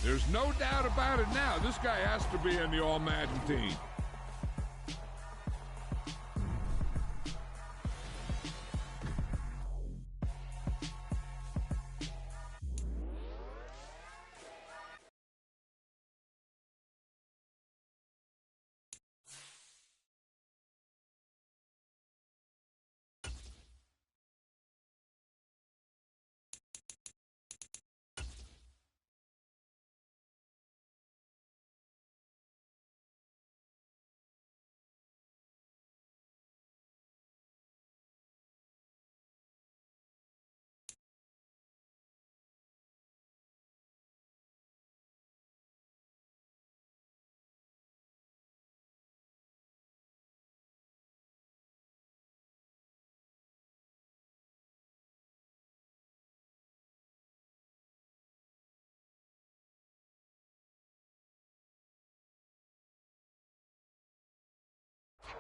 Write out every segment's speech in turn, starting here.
There's no doubt about it now. This guy has to be in the All-Madden team.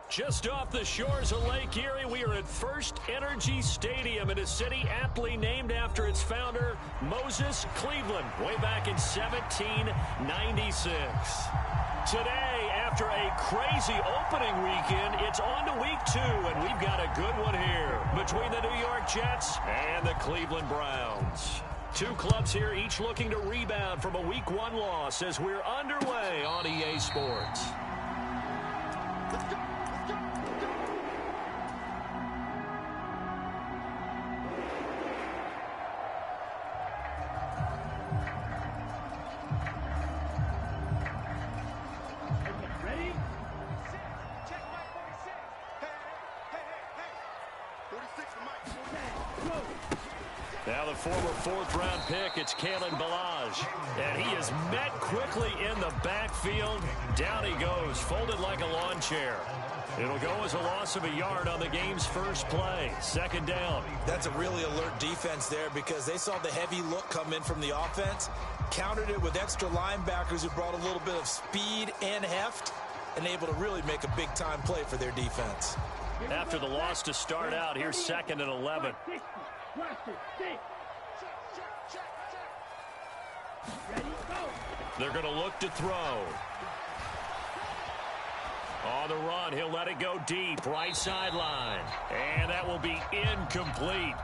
Just off the shores of Lake Erie, we are at First Energy Stadium in a city aptly named after its founder, Moses Cleveland, way back in 1796. Today, after a crazy opening weekend, it's on to week 2, and we've got a good one here between the New York Jets and the Cleveland Browns. Two clubs here, each looking to rebound from a week 1 loss as we're underway on EA Sports. Now the former 4th-round pick, it's Kalen Ballage. And he is met quickly in the backfield. Down he goes, folded like a lawn chair. It'll go as a loss of a yard on the game's first play. 2nd down. That's a really alert defense there because they saw the heavy look come in from the offense, countered it with extra linebackers who brought a little bit of speed and heft, and able to really make a big-time play for their defense. After the loss to start out, here's 2nd and 11. They're going to look to throw. On the run, he'll let it go deep, right sideline. And that will be incomplete.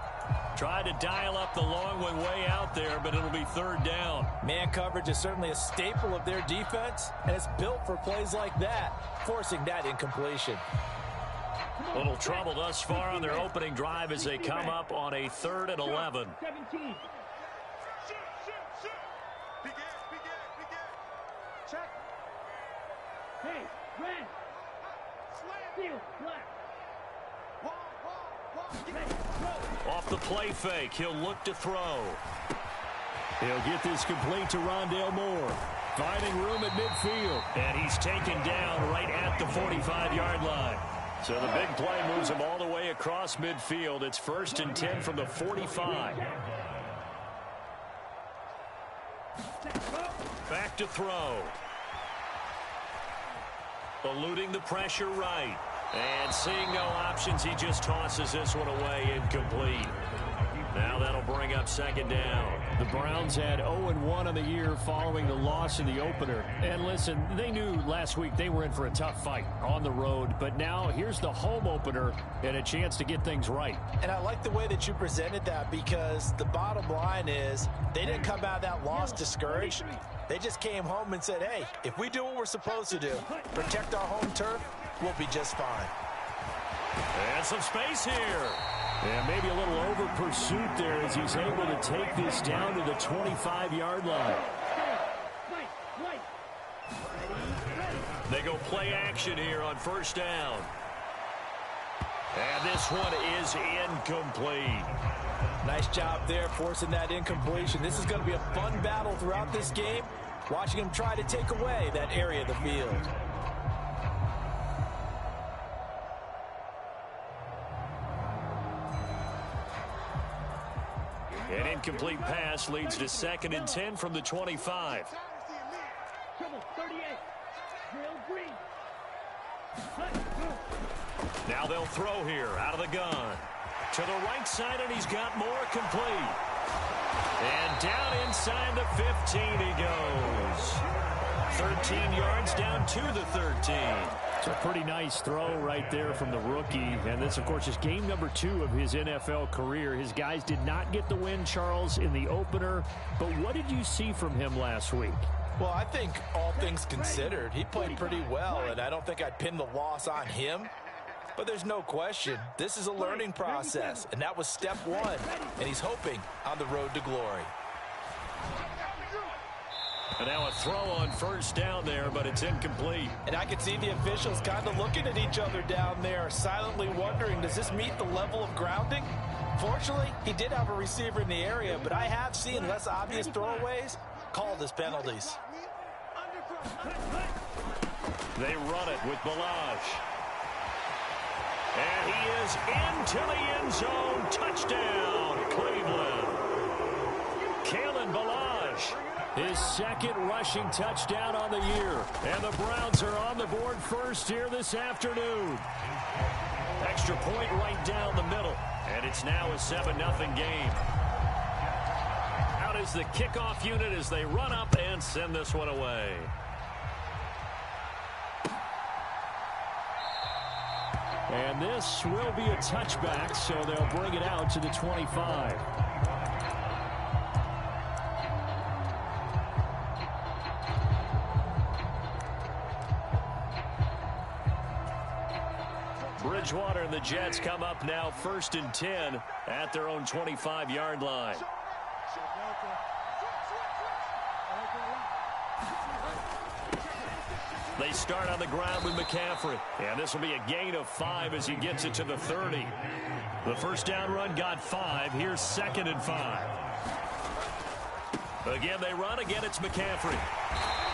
Tried to dial up the long one way out there, but it'll be 3rd down. Man coverage is certainly a staple of their defense, and it's built for plays like that, forcing that incompletion. Little trouble thus far on their opening drive as they come up on a 3rd and 11. 17. Check. Hey, red. Steal, black. Off the play fake, he'll look to throw. He'll get this complete to Rondale Moore. Finding room at midfield. And he's taken down right at the 45-yard line. So the big play moves him all the way across midfield. It's 1st and 10 from the 45. Back to throw. Eluding the pressure right. And seeing no options, he just tosses this one away, incomplete. Now that'll bring up 2nd down. The Browns had 0-1 on the year following the loss in the opener. And listen, they knew last week they were in for a tough fight on the road. But now here's the home opener and a chance to get things right. And I like the way that you presented that because the bottom line is they didn't come out of that loss discouraged. They just came home and said, hey, if we do what we're supposed to do, protect our home turf, we'll be just fine. And some space here. And maybe a little over pursuit there as he's able to take this down to the 25-yard line. They go play action here on 1st down. And this one is incomplete. Nice job there forcing that incompletion. This is going to be a fun battle throughout this game, watching him try to take away that area of the field. An incomplete pass leads to 2nd and 10 from the 25. Now they'll throw here out of the gun. To the right side, and he's got more complete. And down inside the 15 he goes. 13 yards down to the 13. It's a pretty nice throw right there from the rookie. And this, of course, is game number 2 of his NFL career. His guys did not get the win, Charles, in the opener. But what did you see from him last week? Well, I think all things considered, he played pretty well, and I don't think I'd pin the loss on him. But there's no question, this is a learning process, and that was step 1, and he's hoping on the road to glory. And now a throw on first down there, but it's incomplete. And I could see the officials kind of looking at each other down there, silently wondering, does this meet the level of grounding? Fortunately, he did have a receiver in the area, but I have seen less obvious throwaways called as penalties. They run it with Balaj. And he is into the end zone. Touchdown, Cleveland. Kalen Balaj, his second rushing touchdown on the year. And the Browns are on the board first here this afternoon. Extra point right down the middle. And it's now a 7-0 game. Out is the kickoff unit as they run up and send this one away. And this will be a touchback, so they'll bring it out to the 25. Bridgewater and the Jets come up now 1st and 10 at their own 25-yard line. They start on the ground with McCaffrey. And this will be a gain of 5 as he gets it to the 30. The first down run got 5. Here's 2nd and 5. Again, they run. Again, it's McCaffrey.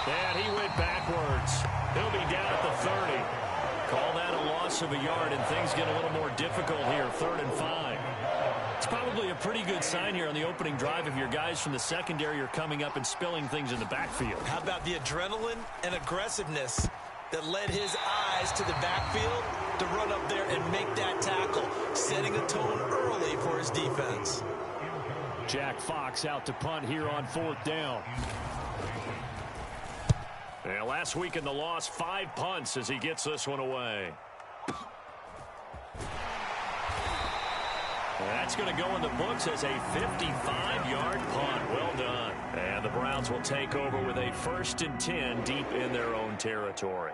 And he went backwards. He'll be down at the 30. Call that a loss of a yard, and things get a little more difficult here. 3rd and 5. It's probably a pretty good sign here on the opening drive if your guys from the secondary are coming up and spilling things in the backfield. How about the adrenaline and aggressiveness that led his eyes to the backfield to run up there and make that tackle, setting a tone early for his defense. Jack Fox out to punt here on 4th down. And last week in the loss, 5 punts as he gets this one away. That's going to go in the books as a 55-yard punt. Well done. And the Browns will take over with a 1st and 10 deep in their own territory.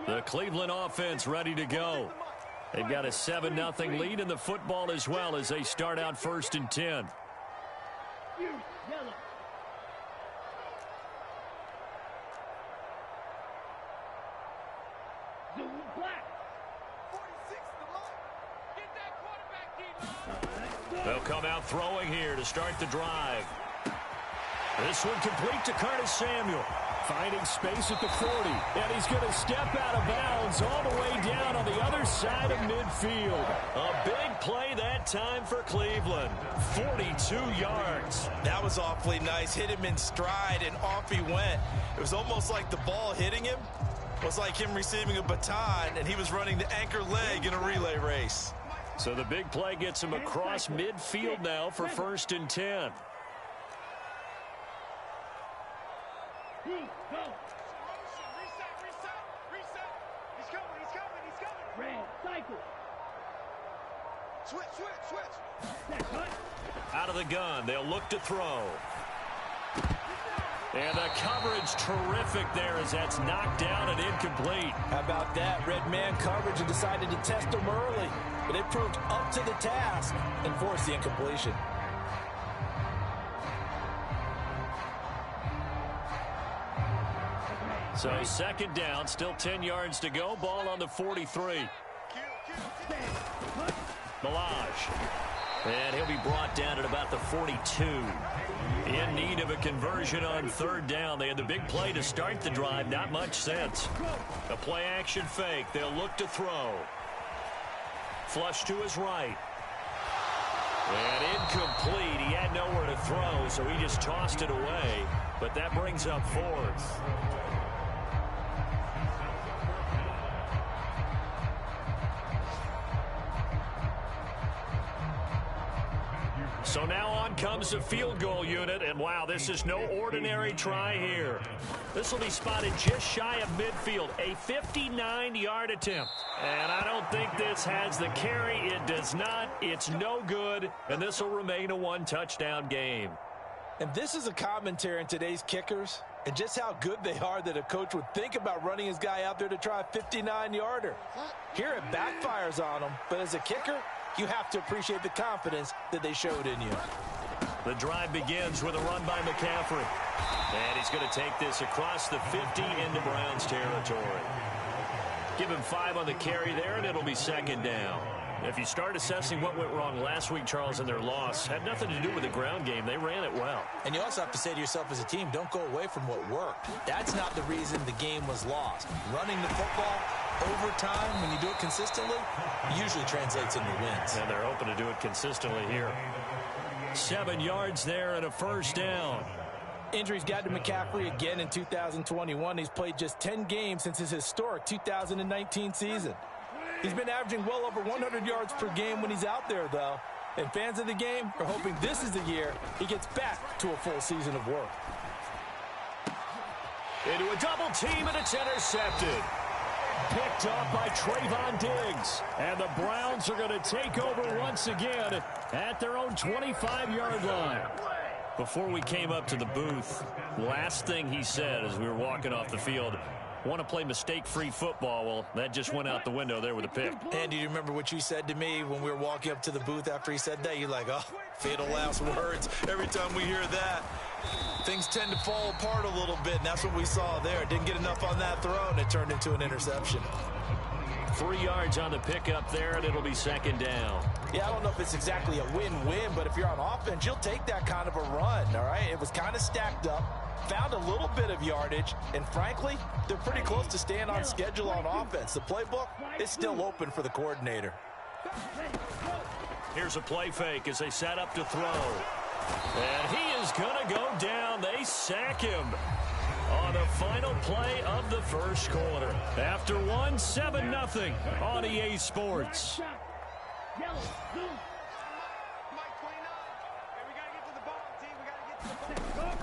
The Cleveland offense ready to go. They've got a 7-0 lead in the football as well as they start out 1st and 10. They'll come out throwing here to start the drive. This one complete to Curtis Samuel. Finding space at the 40, and he's going to step out of bounds all the way down on the other side of midfield. A big play that time for Cleveland. 42 yards. That was awfully nice. Hit him in stride, and off he went. It was almost like the ball hitting him was like him receiving a baton, and he was running the anchor leg in a relay race. So the big play gets him across midfield now for 1st and 10. Out of the gun, they'll look to throw. And the coverage terrific there as that's knocked down and incomplete. How about that? Red man coverage and decided to test him early. But it proved up to the task and forced the incompletion. So 2nd down, still 10 yards to go. Ball on the 43. Balaj. And he'll be brought down at about the 42. In need of a conversion on 3rd down. They had the big play to start the drive. Not much sense. A play-action fake. They'll look to throw. Flush to his right. And incomplete. He had nowhere to throw, so he just tossed it away. But that brings up fourth. So now on comes the field goal unit, and wow, this is no ordinary try here. This will be spotted just shy of midfield, a 59-yard attempt. And I don't think this has the carry. It does not. It's no good, and this will remain a one-touchdown game. And this is a commentary on today's kickers and just how good they are that a coach would think about running his guy out there to try a 59-yarder. Here it backfires on him, but as a kicker, you have to appreciate the confidence that they showed in you. The drive begins with a run by McCaffrey. And he's going to take this across the 50 into Browns territory. Give him 5 on the carry there, and it'll be second down. If you start assessing what went wrong last week, Charles, in their loss, had nothing to do with the ground game. They ran it well. And you also have to say to yourself as a team, don't go away from what worked. That's not the reason the game was lost. Running the football over time, when you do it consistently, usually translates into wins. And they're hoping to do it consistently here. 7 yards there and a first down. Injuries got to McCaffrey again in 2021. He's played just 10 games since his historic 2019 season. He's been averaging well over 100 yards per game when he's out there, though. And fans of the game are hoping this is the year he gets back to a full season of work. Into a double team, and it's intercepted. Picked up by Trayvon Diggs. And the Browns are going to take over once again at their own 25-yard line. Before we came up to the booth, last thing he said as we were walking off the field, want to play mistake-free football. Well, that just went out the window there with a pick. And do you remember what you said to me when we were walking up to the booth after he said that? You're like, oh, fatal last words. Every time we hear that, things tend to fall apart a little bit, and that's what we saw there. Didn't get enough on that throw, and it turned into an interception. 3 yards on the pickup there, and it'll be second down. Yeah, I don't know if it's exactly a win-win, but if you're on offense, you'll take that kind of a run, all right? It was kind of stacked up, found a little bit of yardage, and frankly, they're pretty close to staying on schedule on offense. The playbook is still open for the coordinator. Here's a play fake as they set up to throw. And he is going to go down. They sack him on the final play of the first quarter. After 7-0 on EA Sports.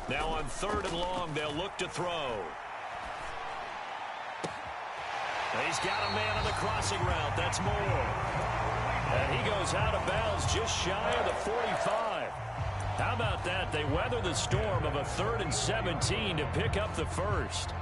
Now on 3rd and long, they'll look to throw. He's got a man on the crossing route. That's Moore. And he goes out of bounds just shy of the 45. How about that? They weather the storm of a 3rd and 17 to pick up the first.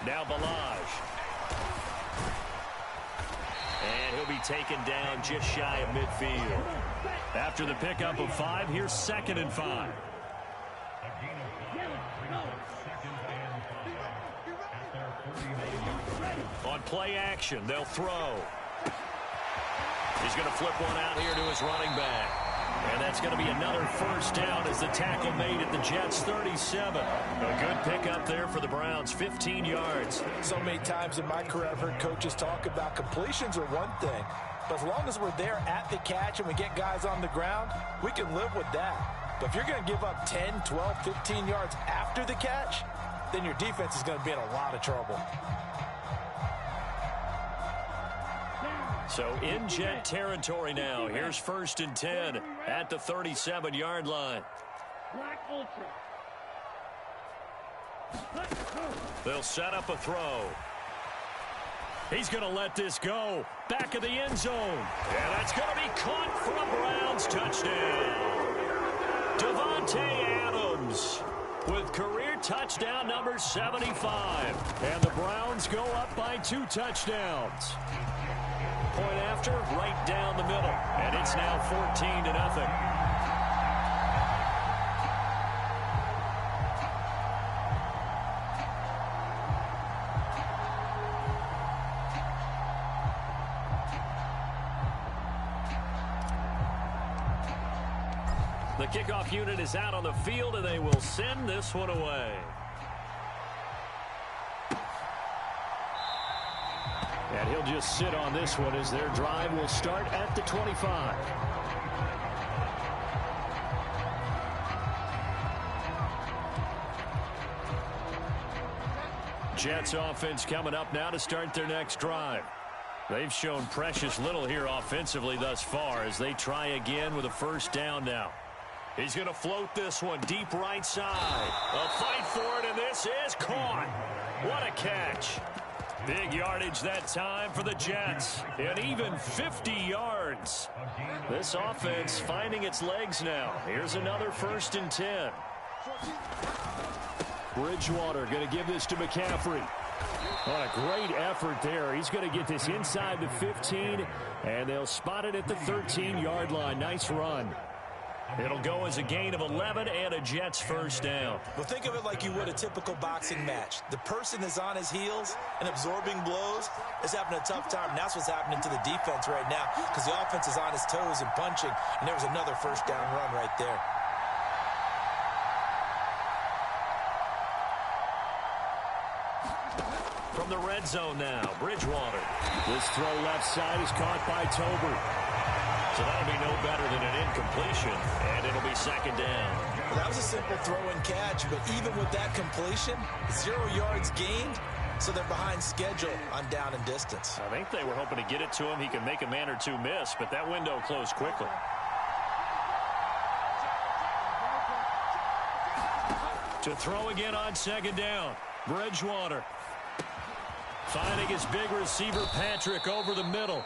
Now Balaj. And he'll be taken down just shy of midfield. After the pickup of 5, here's 2nd and 5. On play action, they'll throw. He's going to flip one out here to his running back. And that's going to be another first down as the tackle made at the Jets' 37. A good pickup there for the Browns, 15 yards. So many times in my career I've heard coaches talk about completions are one thing, but as long as we're there at the catch and we get guys on the ground, we can live with that. But if you're going to give up 10, 12, 15 yards after the catch, then your defense is going to be in a lot of trouble. So in Jet territory now. Here's 1st and 10 at the 37-yard line. Black Ultra. They'll set up a throw. He's going to let this go. Back of the end zone. And that's going to be caught for a Browns touchdown. Devontae Adams with career touchdown number 75. And the Browns go up by 2 touchdowns. Point after, right down the middle. And it's now 14-0. The kickoff unit is out on the field, and they will send this one away. And he'll just sit on this one as their drive will start at the 25. Jets offense coming up now to start their next drive. They've shown precious little here offensively thus far as they try again with a first down now. He's going to float this one deep right side. A fight for it, and this is caught. What a catch. Big yardage that time for the Jets. And even 50 yards. This offense finding its legs now. Here's another 1st and 10. Bridgewater going to give this to McCaffrey. What a great effort there. He's going to get this inside the 15, and they'll spot it at the 13-yard line. Nice run. It'll go as a gain of 11 and a Jets first down. Well, think of it like you would a typical boxing match. The person is on his heels and absorbing blows is having a tough time. And that's what's happening to the defense right now because the offense is on his toes and punching. And there was another first down run right there. From the red zone now, Bridgewater. This throw left side is caught by Tober. So that'll be no better than an incompletion, and it'll be 2nd down. Well, that was a simple throw and catch, but even with that completion, 0 yards gained, so they're behind schedule on down and distance. I think they were hoping to get it to him. He can make a man or two miss, but that window closed quickly. To throw again on 2nd down, Bridgewater. Finding his big receiver, Patrick, over the middle.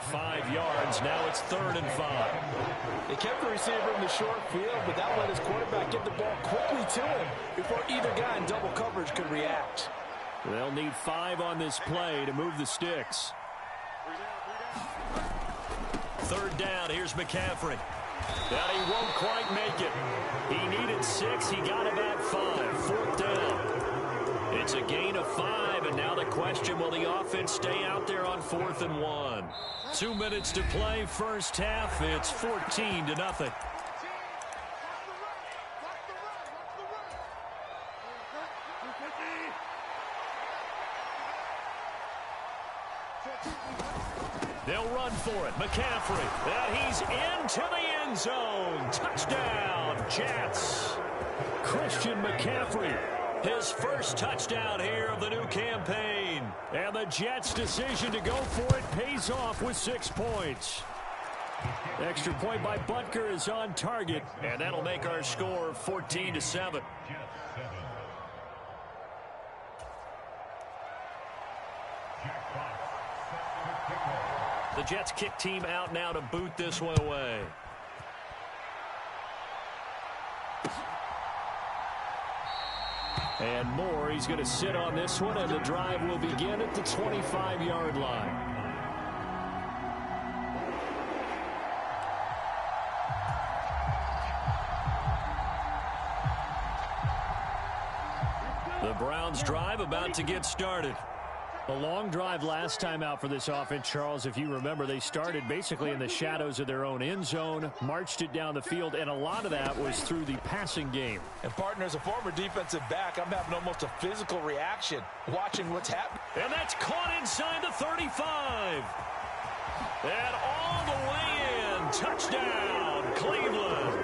5 yards. Now it's 3rd and 5. They kept the receiver in the short field, but that let his quarterback get the ball quickly to him before either guy in double coverage could react. They'll need 5 on this play to move the sticks. 3rd down. Here's McCaffrey. But he won't quite make it. He needed 6. He got about 5. 4th down. It's a gain of 5, and now the question, will the offense stay out there on 4th and 1? 2 minutes to play, first half. It's 14-0. They'll run for it. McCaffrey, and he's into the end zone. Touchdown, Jets. Christian McCaffrey. His first touchdown here of the new campaign. And the Jets' decision to go for it pays off with 6 points. Extra point by Butker is on target. And that'll make our score 14-7. The Jets kick team out now to boot this one away. And Moore, he's going to sit on this one, and the drive will begin at the 25-yard line. The Browns drive about to get started. A long drive last time out for this offense, Charles. If you remember, they started basically in the shadows of their own end zone, marched it down the field, and a lot of that was through the passing game. And, partner, as a former defensive back, I'm having almost a physical reaction watching what's happening. And that's caught inside the 35. And all the way in. Touchdown, Cleveland.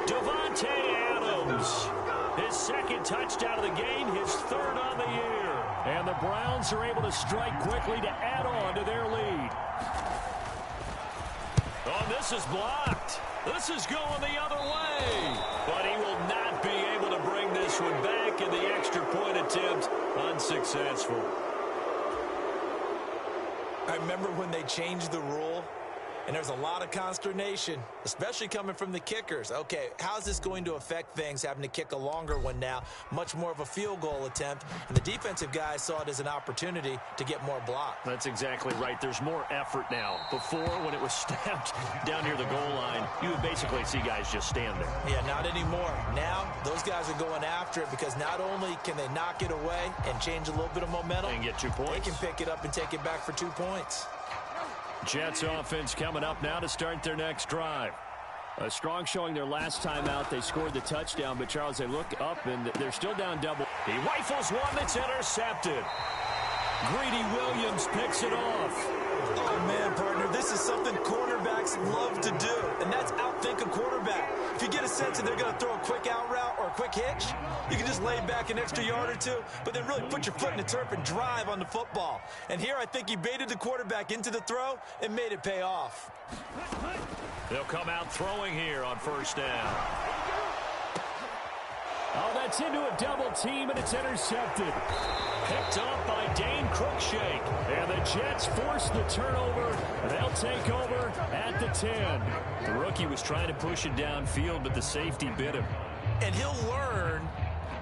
Davante Adams. His second touchdown of the game, his third on the year. And the Browns are able to strike quickly to add on to their lead. Oh, this is blocked. This is going the other way. But he will not be able to bring this one back, and the extra point attempt unsuccessful. I remember when they changed the rule, and there's a lot of consternation, especially coming from the kickers. Okay, how's this going to affect things, having to kick a longer one now, much more of a field goal attempt, and the defensive guys saw it as an opportunity to get more block. That's exactly right. There's more effort now. Before, when it was snapped down near the goal line, you would basically see guys just stand there. Yeah, not anymore. Now, those guys are going after it because not only can they knock it away and change a little bit of momentum, and get 2 points. they can pick it up and take it back for 2 points. Jets offense coming up now to start their next drive. A strong showing their last time out. They scored the touchdown, but, Charles, they look up, and they're still down double. He rifles one that's intercepted. Greedy Williams picks it off. Oh, man, partner, this is something quarterbacks love to do, and that's outthink a quarterback. If you get a sense that they're going to throw a quick out route or a quick hitch, you can just lay back an extra yard or two, but then really put your foot in the turf and drive on the football. And here I think he baited the quarterback into the throw and made it pay off. They'll come out throwing here on first down. Oh, that's into a double team, and it's intercepted. Picked up by Dane Cruikshank. And the Jets force the turnover. They'll take over at the 10. The rookie was trying to push it downfield, but the safety bit him. And he'll learn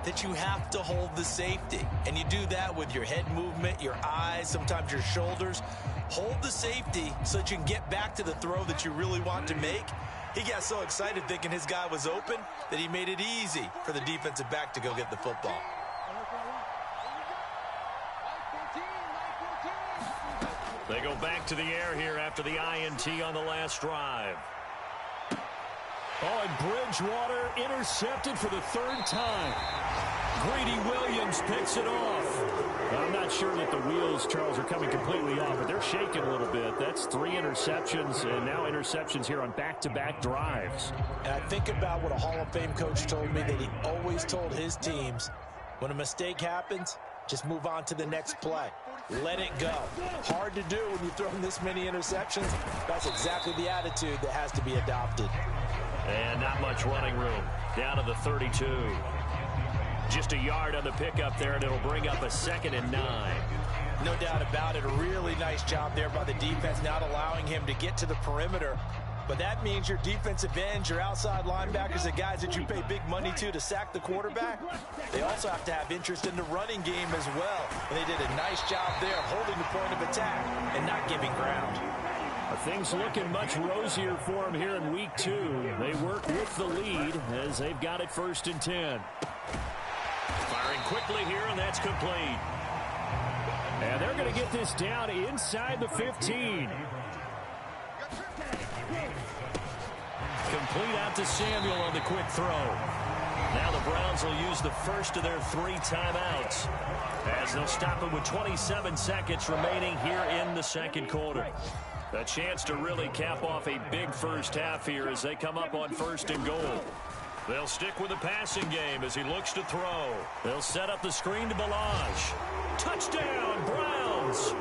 that you have to hold the safety. And you do that with your head movement, your eyes, sometimes your shoulders. Hold the safety so that you can get back to the throw that you really want to make. He got so excited thinking his guy was open that he made it easy for the defensive back to go get the football. They go back to the air here after the INT on the last drive. Oh, and Bridgewater intercepted for the third time. Greedy Williams picks it off. I'm not sure that the wheels, Charles, are coming completely off, but they're shaking a little bit. That's 3 interceptions, and now interceptions here on back-to-back drives. And I think about what a Hall of Fame coach told me that he always told his teams, when a mistake happens, just move on to the next play. Let it go. Hard to do when you throw this many interceptions. That's exactly the attitude that has to be adopted. And not much running room. Down to the 32. Just a yard on the pickup there, and it'll bring up a 2nd and 9. No doubt about it. A really nice job there by the defense, not allowing him to get to the perimeter. But that means your defensive ends, your outside linebackers, the guys that you pay big money to sack the quarterback, they also have to have interest in the running game as well. And they did a nice job there holding the point of attack and not giving ground. Things looking much rosier for them here in week 2. They work with the lead as they've got it 1st and 10. Firing quickly here, and that's complete. And they're going to get this down inside the 15. Complete out to Samuel on the quick throw. Now the Browns will use the first of their 3 timeouts, as they'll stop him with 27 seconds remaining here in the second quarter. A chance to really cap off a big first half here as they come up on 1st and goal. They'll stick with the passing game as he looks to throw. They'll set up the screen to Balaj. Touchdown, Browns!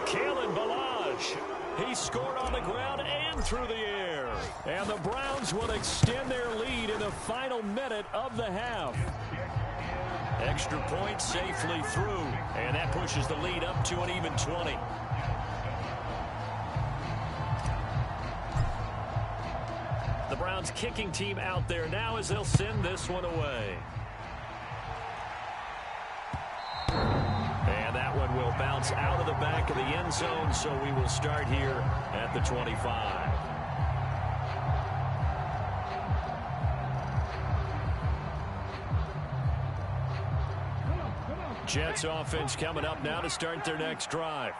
Kalen Balaj. He scored on the ground and through the air. And the Browns will extend their lead in the final minute of the half. Extra point safely through. And that pushes the lead up to an even 20. The Browns kicking team out there now as they'll send this one away. And that one will bounce out of the back of the end zone, so we will start here at the 25. Jets offense coming up now to start their next drive.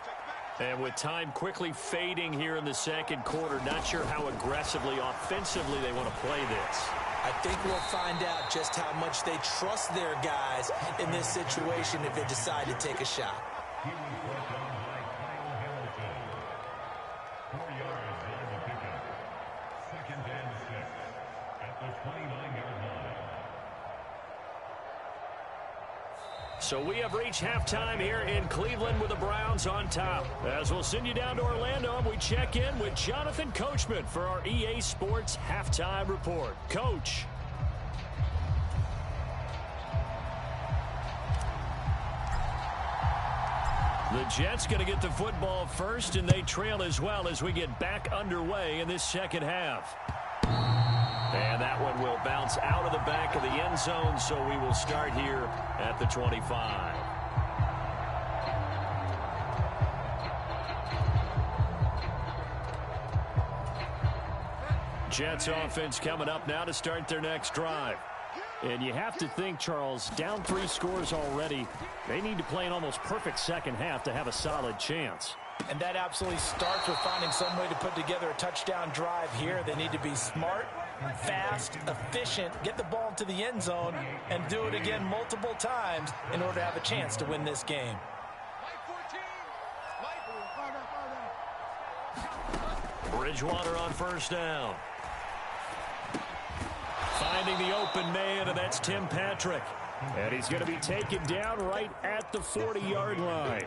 And with time quickly fading here in the second quarter, not sure how aggressively, offensively they want to play this. I think we'll find out just how much they trust their guys in this situation if they decide to take a shot. So we have reached halftime here in Cleveland with the Browns on top. As we'll send you down to Orlando, and we check in with Jonathan Coachman for our EA Sports Halftime Report. Coach. The Jets going to get the football first, and they trail as well as we get back underway in this second half. And that one will bounce out of the back of the end zone, so we will start here at the 25. Jets offense coming up now to start their next drive. And you have to think, Charles, down 3 scores already, they need to play an almost perfect second half to have a solid chance. And that absolutely starts with finding some way to put together a touchdown drive here. They need to be smart, fast, efficient, get the ball into the end zone, and do it again multiple times in order to have a chance to win this game. Bridgewater on first down. Finding the open man, and that's Tim Patrick. And he's going to be taken down right at the 40-yard line.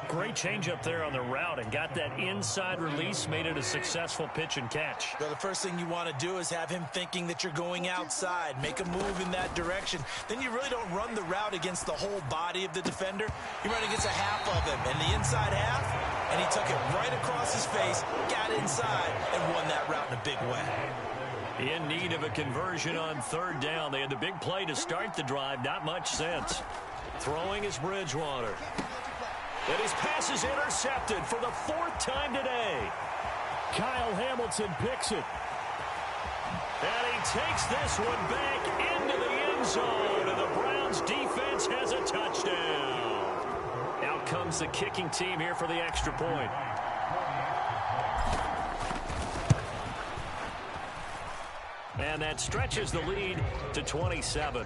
Great change up there on the route and got that inside release, made it a successful pitch and catch. Well, the first thing you want to do is have him thinking that you're going outside, make a move in that direction. Then you really don't run the route against the whole body of the defender. You run against a half of him, and the inside half, and he took it right across his face, got inside, and won that route in a big way. In need of a conversion on third down. They had the big play to start the drive, not much sense. Throwing is Bridgewater. And his pass is intercepted for the 4th time today. Kyle Hamilton picks it. And he takes this one back into the end zone. And the Browns defense has a touchdown. Out comes the kicking team here for the extra point. And that stretches the lead to 27.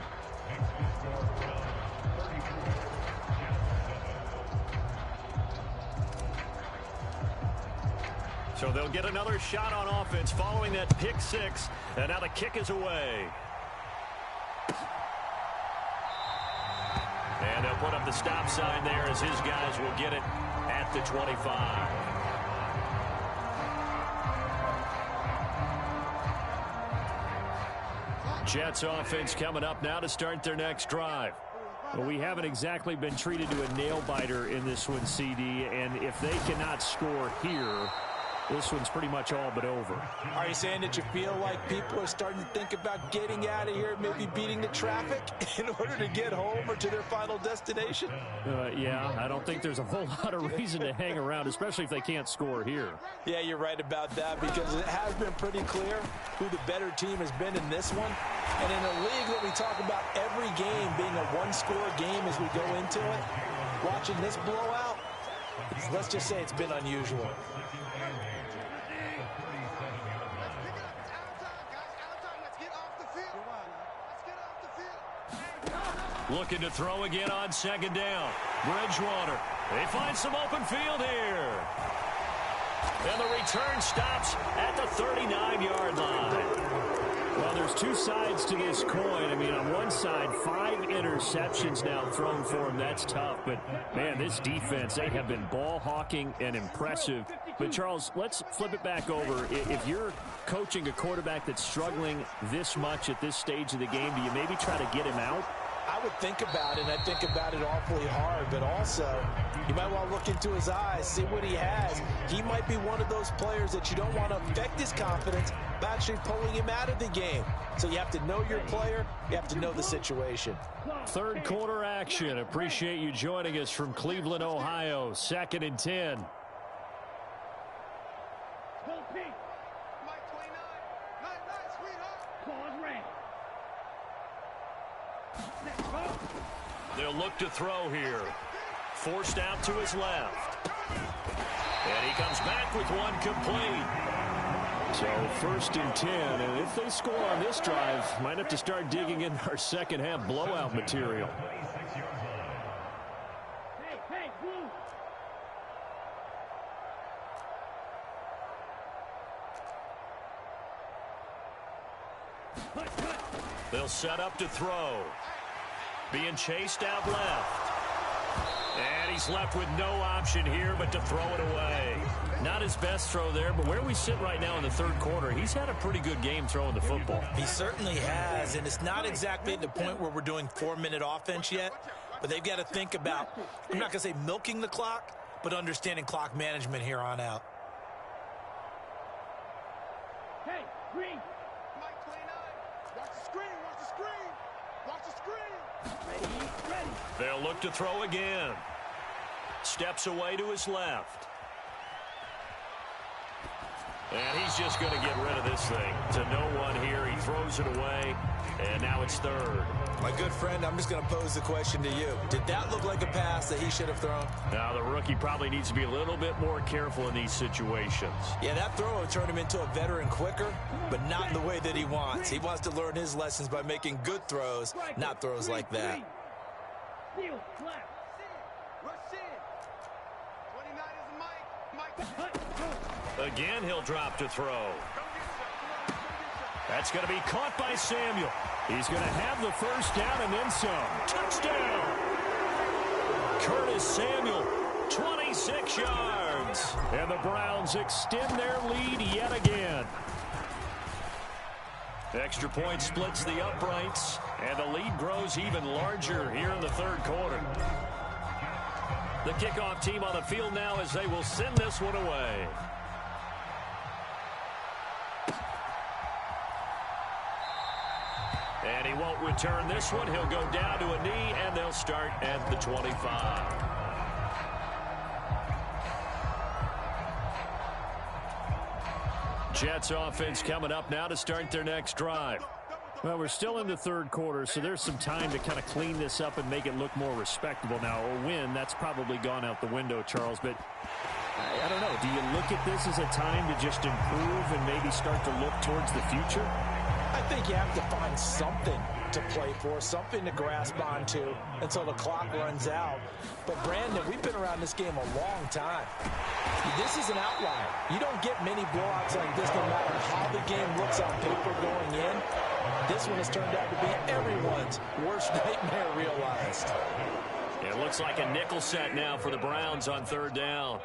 So they'll get another shot on offense following that pick six. And now the kick is away. And they'll put up the stop sign there as his guys will get it at the 25. Jets offense coming up now to start their next drive. Well, we haven't exactly been treated to a nail-biter in this one, CD, and if they cannot score here, this one's pretty much all but over. Are you saying that you feel like people are starting to think about getting out of here, maybe beating the traffic in order to get home or to their final destination? Yeah, I don't think there's a whole lot of reason to hang around, especially if they can't score here. Yeah, you're right about that, because it has been pretty clear who the better team has been in this one. And in a league that we talk about every game being a one-score game as we go into it, watching this blowout, let's just say it's been unusual. Looking to throw again on second down. Bridgewater. They find some open field here. And the return stops at the 39-yard line. Well, there's two sides to this coin. I mean, on one side, 5 interceptions now thrown for him. That's tough. But, man, this defense, they have been ball hawking and impressive. But, Charles, let's flip it back over. If you're coaching a quarterback that's struggling this much at this stage of the game, do you maybe try to get him out? I would think about it, and I think about it awfully hard, but also you might want to look into his eyes, see what he has. He might be one of those players that you don't want to affect his confidence by actually pulling him out of the game. So you have to know your player, you have to know the situation. Third quarter action. Appreciate you joining us from Cleveland, Ohio. 2nd and 10. They'll look to throw here. Forced out to his left. And he comes back with one complete. So 1st and 10, and if they score on this drive, might have to start digging in our second half blowout material. Hey, move. They'll set up to throw. Being chased out left. And he's left with no option here but to throw it away. Not his best throw there, but where we sit right now in the 3rd quarter, he's had a pretty good game throwing the football. He certainly has, and it's not exactly at the point where we're doing 4-minute offense yet, but they've got to think about, I'm not going to say milking the clock, but understanding clock management here on out. Hey, green. Mike 29. Watch the screen. Watch the screen. Watch the screen. Ready. They'll look to throw again. Steps away to his left. And he's just going to get rid of this thing. To no one here. He throws it away. And now it's 3rd. My good friend, I'm just going to pose the question to you. Did that look like a pass that he should have thrown? Now the rookie probably needs to be a little bit more careful in these situations. Yeah, that throw will turn him into a veteran quicker, but not in the way that he wants. He wants to learn his lessons by making good throws, not throws like that. Steal, flat. Rush in. 29 is Mike. Again, he'll drop to throw. That's going to be caught by Samuel. He's going to have the 1st down and then some. Touchdown! Curtis Samuel, 26 yards. And the Browns extend their lead yet again. Extra point splits the uprights, and the lead grows even larger here in the 3rd quarter. The kickoff team on the field now as they will send this one away. And he won't return this one. He'll go down to a knee, and they'll start at the 25. Jets offense coming up now to start their next drive. Well, we're still in the 3rd quarter, so there's some time to kind of clean this up and make it look more respectable. Now, a win, that's probably gone out the window, Charles, but I don't know. Do you look at this as a time to just improve and maybe start to look towards the future? I think you have to find something to play for, something to grasp onto until the clock runs out. But, Brandon, we've been around this game a long time. This is an outlier. You don't get many blowouts like this no matter how the game looks on paper going in. This one has turned out to be everyone's worst nightmare realized. It looks like a nickel set now for the Browns on 3rd down.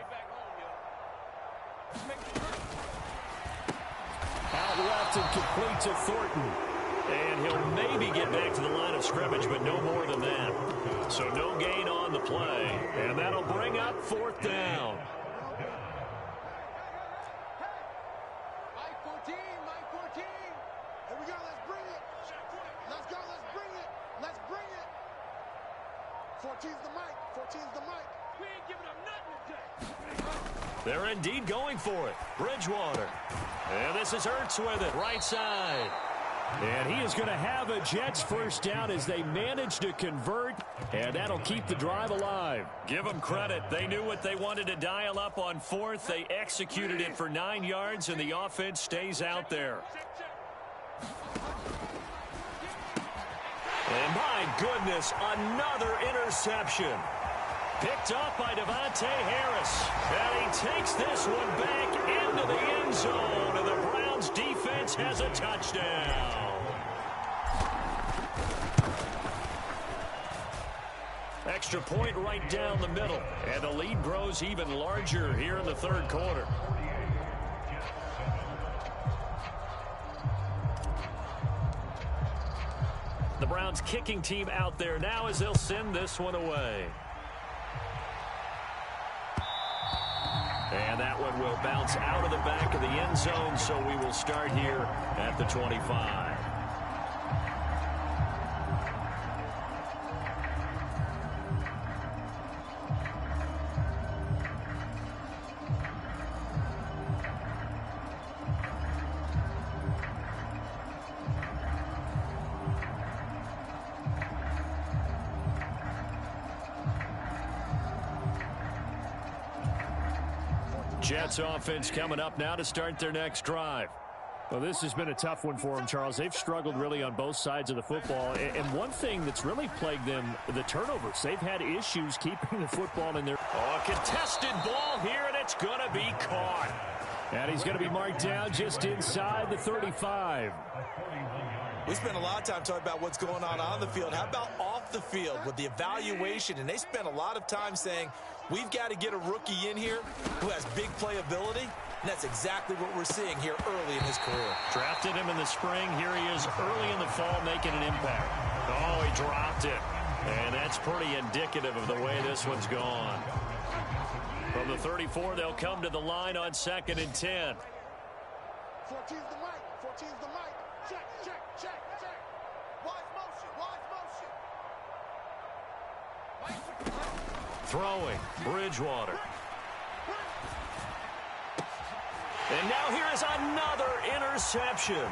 Out left and complete to Thornton. And he'll maybe get back to the line of scrimmage, but no more than that. So no gain on the play. And that'll bring up 4th down. Mike 14. Mike 14. Here we go. Let's bring it. Let's go. Let's bring it. Let's bring it. 14's the mic. 14's the mic. We ain't giving up nothing today. They're indeed going for it. Bridgewater. And this is Ertz with it. Right side. And he is going to have a Jets 1st down as they manage to convert, and that'll keep the drive alive. Give them credit. They knew what they wanted to dial up on 4th. They executed it for 9 yards, and the offense stays out there. And my goodness, another interception. Picked up by Devontae Harris. And he takes this one back into the end zone, and the Browns defense has a touchdown. Extra point right down the middle, and the lead grows even larger here in the 3rd quarter. The Browns kicking team out there now as they'll send this one away. And that one will bounce out of the back of the end zone, so we will start here at the 25. Jets offense coming up now to start their next drive. Well, this has been a tough one for them, Charles. They've struggled really on both sides of the football. And one thing that's really plagued them, the turnovers. They've had issues keeping the football in their... Oh, a contested ball here, and it's going to be caught. And he's going to be marked down just inside the 35. We spent a lot of time talking about what's going on the field. How about off the field with the evaluation? And they spent a lot of time saying, we've got to get a rookie in here who has big playability. And that's exactly what we're seeing here early in his career. Drafted him in the spring. Here he is early in the fall making an impact. Oh, he dropped it. And that's pretty indicative of the way this one's gone. From the 34, they'll come to the line on 2nd and 10. 14's the mic. 14's the mic. Check, check, check, check. Wide motion, wide motion. Throwing, Bridgewater. And now here is another interception.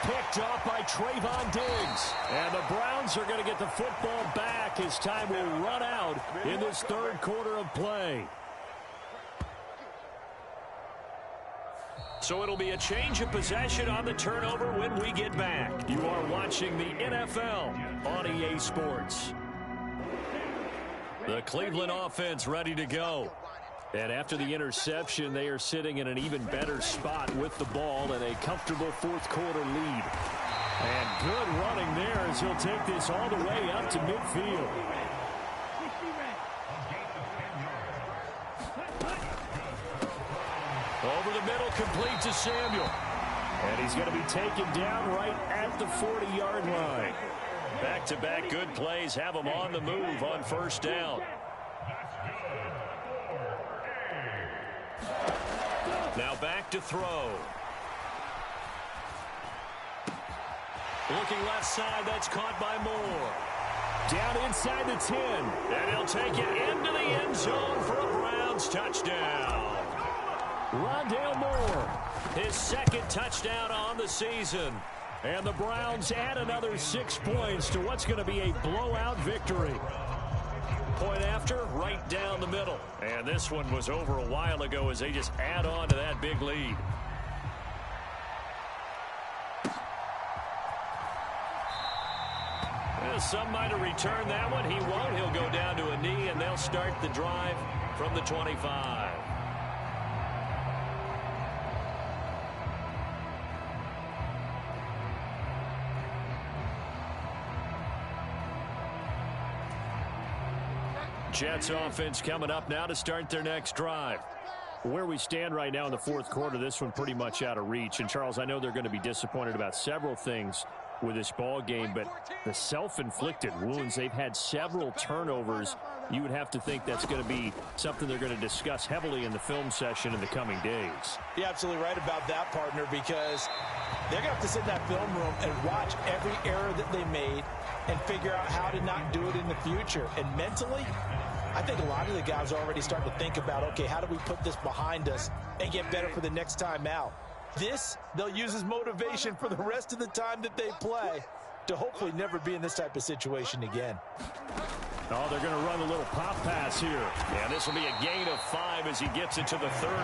Picked off by Trayvon Diggs. And the Browns are going to get the football back as time will run out in this third quarter of play. So it'll be a change of possession on the turnover when we get back. You are watching the NFL on EA Sports. The Cleveland offense ready to go. And after the interception, they are sitting in an even better spot with the ball and a comfortable fourth quarter lead. And good running there as he'll take this all the way up to midfield. Over the middle, complete to Samuel. And he's going to be taken down right at the 40-yard line. Back-to-back good plays have him on the move on first down. Now back to throw. Looking left side, that's caught by Moore. Down inside the 10. And he'll take it into the end zone for a Browns touchdown. Rondale Moore. His second touchdown on the season. And the Browns add another 6 points to what's going to be a blowout victory. Point after, right down the middle. And this one was over a while ago as they just add on to that big lead. Well, some might have returned that one. He won't. He'll go down to a knee, and they'll start the drive from the 25. Jets offense coming up now to start their next drive. Where we stand right now in the fourth quarter, this one pretty much out of reach. And, Charles, I know they're going to be disappointed about several things with this ball game, but the self-inflicted wounds, they've had several turnovers. You would have to think that's going to be something they're going to discuss heavily in the film session in the coming days. You're absolutely right about that, partner, because they're going to have to sit in that film room and watch every error that they made and figure out how to not do it in the future. And mentally, I think a lot of the guys are already starting to think about, okay, how do we put this behind us and get better for the next time out? This, they'll use as motivation for the rest of the time that they play to hopefully never be in this type of situation again. Oh, they're going to run a little pop pass here. And this will be a gain of 5 as he gets it to the 30.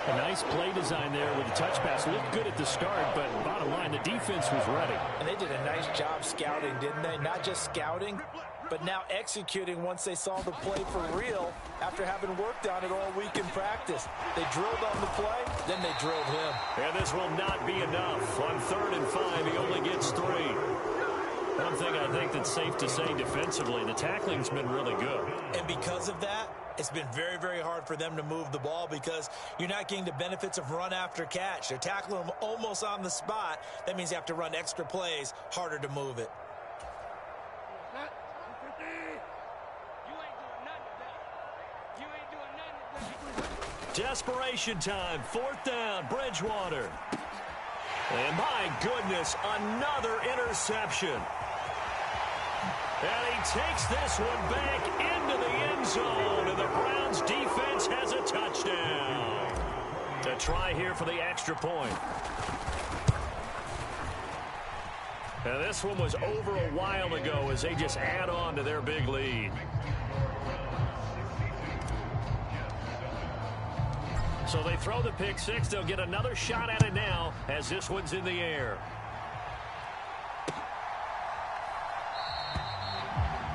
A nice play design there with the touch pass. Looked good at the start, but bottom line, the defense was ready. And they did a nice job scouting, didn't they? Not just scouting, but now executing once they saw the play for real after having worked on it all week in practice. They drilled on the play, then they drilled him. And this will not be enough. On 3rd and 5, he only gets 3. One thing I think that's safe to say defensively, the tackling's been really good. And because of that, it's been very, very hard for them to move the ball because you're not getting the benefits of run after catch. They're tackling them almost on the spot. That means you have to run extra plays, harder to move it. Desperation time, 4th down, Bridgewater. And my goodness, another interception. And he takes this one back into the end zone, and the Browns defense has a touchdown. To try here for the extra point. And this one was over a while ago as they just add on to their big lead. So they throw the pick six. They'll get another shot at it now as this one's in the air.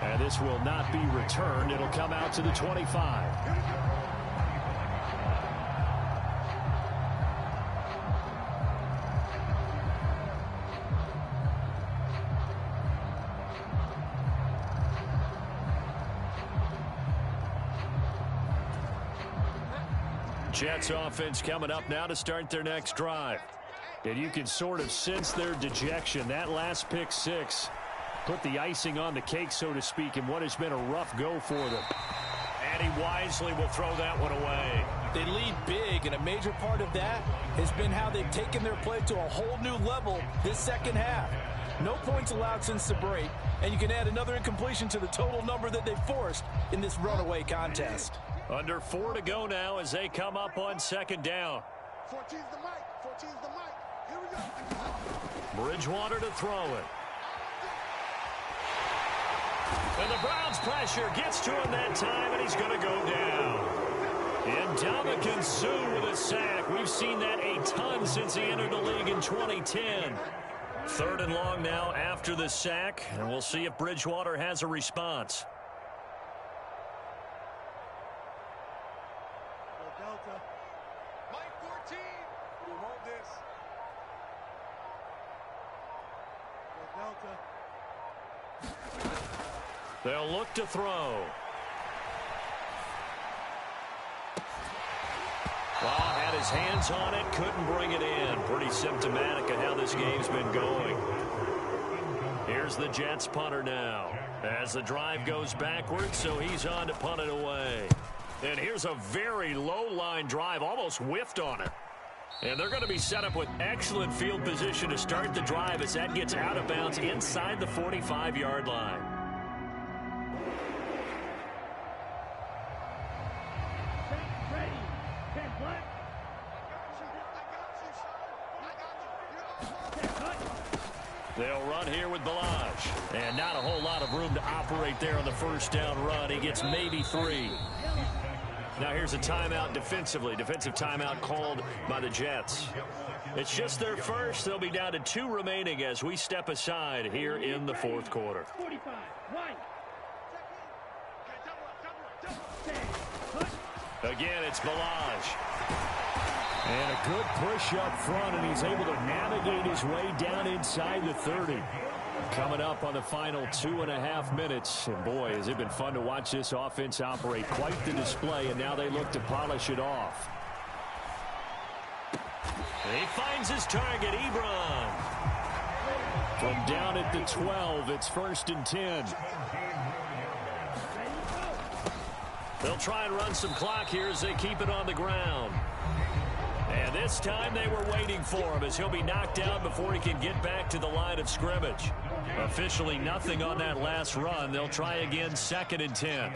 And this will not be returned. It'll come out to the 25. Jets offense coming up now to start their next drive. And you can sort of sense their dejection. That last pick six put the icing on the cake, so to speak, in what has been a rough go for them. And he wisely will throw that one away. They lead big, and a major part of that has been how they've taken their play to a whole new level this second half. No points allowed since the break, and you can add another incompletion to the total number that they've forced in this runaway contest. Under 4 to go now as they come up on second down. 14's the mic. 14's the mic. Here we go. Bridgewater to throw it. And the Browns' pressure gets to him that time, and he's going to go down. And Ndamukong Suh with a sack. We've seen that a ton since he entered the league in 2010. 3rd and long now after the sack, and we'll see if Bridgewater has a response. Delta. Mike 14. We want this. Delta. They'll look to throw. Well, had his hands on it, couldn't bring it in. Pretty symptomatic of how this game's been going. Here's the Jets punter now as the drive goes backwards, so he's on to punt it away. And here's a very low-line drive, almost whiffed on it. And they're going to be set up with excellent field position to start the drive as that gets out of bounds inside the 45-yard line. Ready. 10 black. They'll run here with Balaj. And not a whole lot of room to operate there on the first down run. He gets maybe 3. Now here's a timeout defensively. Defensive timeout called by the Jets. It's just their first. They'll be down to 2 remaining as we step aside here in the 4th quarter. 45. White. Again, it's Balaj. And a good push up front, and he's able to navigate his way down inside the 30. Coming up on the final 2.5 minutes. And boy, has it been fun to watch this offense operate. Quite the display, and now they look to polish it off. He finds his target, Ebron. From down at the 12, it's 1st and 10. They'll try and run some clock here as they keep it on the ground. And this time they were waiting for him as he'll be knocked down before he can get back to the line of scrimmage. Officially nothing on that last run. They'll try again 2nd and 10.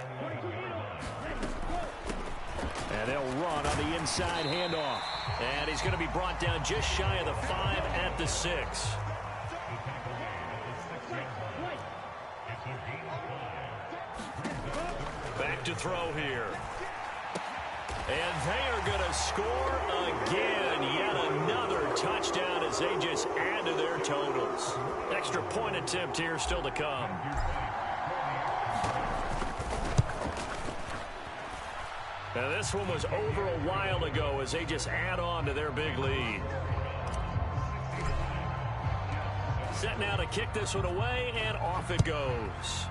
And they'll run on the inside handoff. And he's going to be brought down just shy of the 5 at the 6. Back to throw here. And they are going to score again. Yet another touchdown as they just add to their totals. Extra point attempt here still to come. Now this one was over a while ago as they just add on to their big lead. Set now to kick this one away, and off it goes.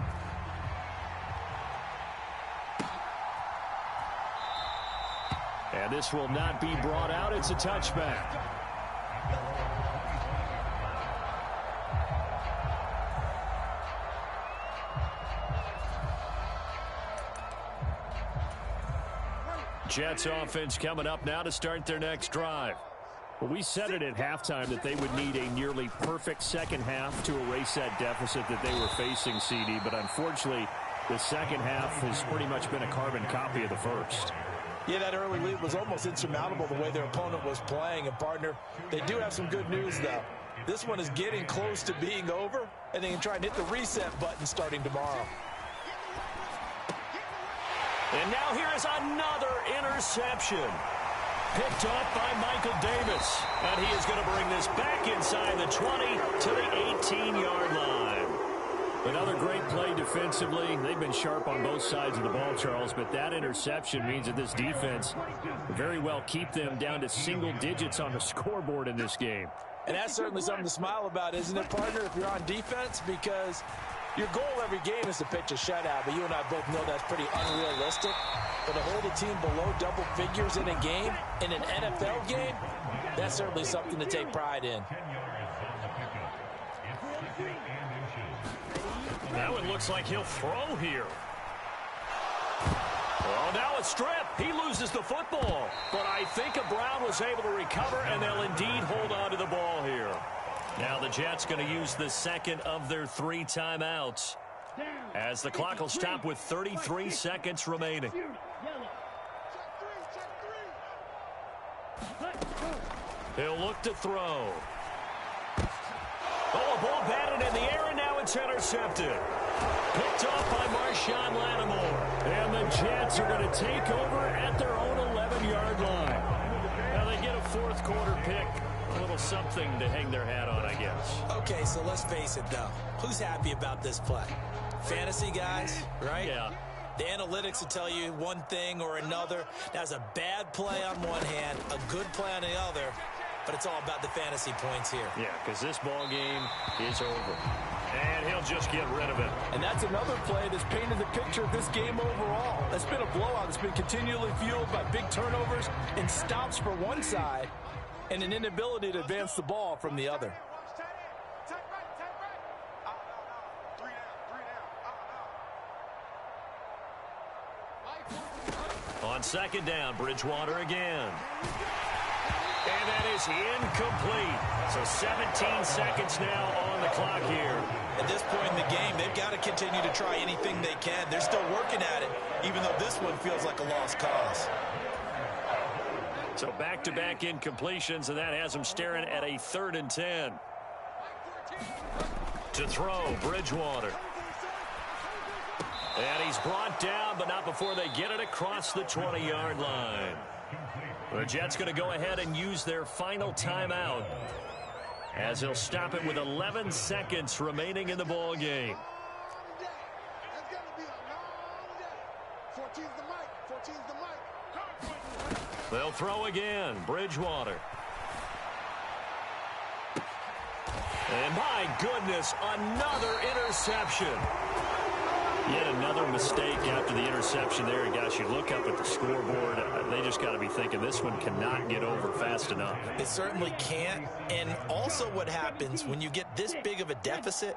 And this will not be brought out. It's a touchback. Jets offense coming up now to start their next drive. Well, we said it at halftime that they would need a nearly perfect second half to erase that deficit that they were facing, CD. But unfortunately, the second half has pretty much been a carbon copy of the first. Yeah, that early lead was almost insurmountable the way their opponent was playing. And, partner, they do have some good news, though. This one is getting close to being over, and they can try and hit the reset button starting tomorrow. And now here is another interception. Picked off by Michael Davis. And he is going to bring this back inside the 20 to the 18-yard line. Another great play defensively. They've been sharp on both sides of the ball, Charles, but that interception means that this defense very well keep them down to single digits on the scoreboard in this game. And that's certainly something to smile about, isn't it, partner, if you're on defense? Because your goal every game is to pitch a shutout, but you and I both know that's pretty unrealistic. But to hold a team below double figures in a game, in an NFL game, that's certainly something to take pride in. Now it looks like he'll throw here. Oh, now a strip. He loses the football. But I think Brown was able to recover, and they'll indeed hold on to the ball here. Now the Jets going to use the second of their 3 timeouts, as the clock will stop with 33 seconds remaining. He'll look to throw. Oh, a ball batted in the air, and now it's intercepted. Picked off by Marshawn Lattimore. And the Jets are going to take over at their own 11-yard line. Now they get a fourth quarter pick. A little something to hang their hat on, I guess. Okay, so let's face it, though. Who's happy about this play? Fantasy guys, right? Yeah. The analytics will tell you one thing or another. That's a bad play on one hand, a good play on the other. But it's all about the fantasy points here. Yeah, because this ball game is over. And he'll just get rid of it. And that's another play that's painted the picture of this game overall. It's been a blowout. It's been continually fueled by big turnovers and stops for one side and an inability to advance the ball from the other. On second down, Bridgewater again. And that is incomplete. So 17 seconds now on the clock here. At this point in the game, they've got to continue to try anything they can. They're still working at it, even though this one feels like a lost cause. So back-to-back incompletions, and that has them staring at a 3rd and 10. To throw, Bridgewater. And he's brought down, but not before they get it across the 20-yard line. The Jets going to go ahead and use their final timeout, as they'll stop it with 11 seconds remaining in the ball game. They'll throw again. Bridgewater. And my goodness, another interception. Yet another mistake after the interception there. And guys, you look up at the scoreboard, they just got to be thinking this one cannot get over fast enough. It certainly can't. And also what happens when you get this big of a deficit,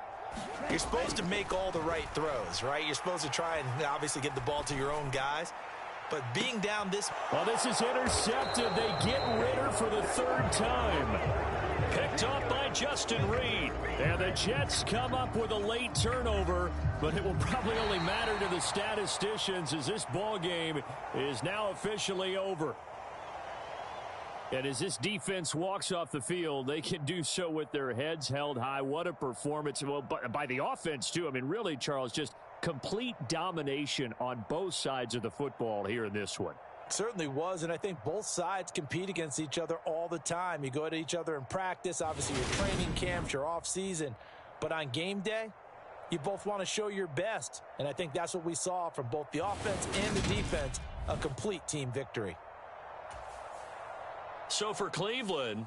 you're supposed to make all the right throws, right? You're supposed to try and obviously get the ball to your own guys. But being down this... Well, this is intercepted. They get Ritter for the 3rd time. Picked up by Justin Reed. And the Jets come up with a late turnover, but it will probably only matter to the statisticians as this ball game is now officially over. And as this defense walks off the field, they can do so with their heads held high. What a performance. Well, by the offense, too. I mean, really, Charles, just complete domination on both sides of the football here in this one. Certainly was, and I think both sides compete against each other all the time. You go at each other in practice, obviously your training camps, your off-season. But on game day, you both want to show your best. And I think that's what we saw from both the offense and the defense, a complete team victory. So for Cleveland,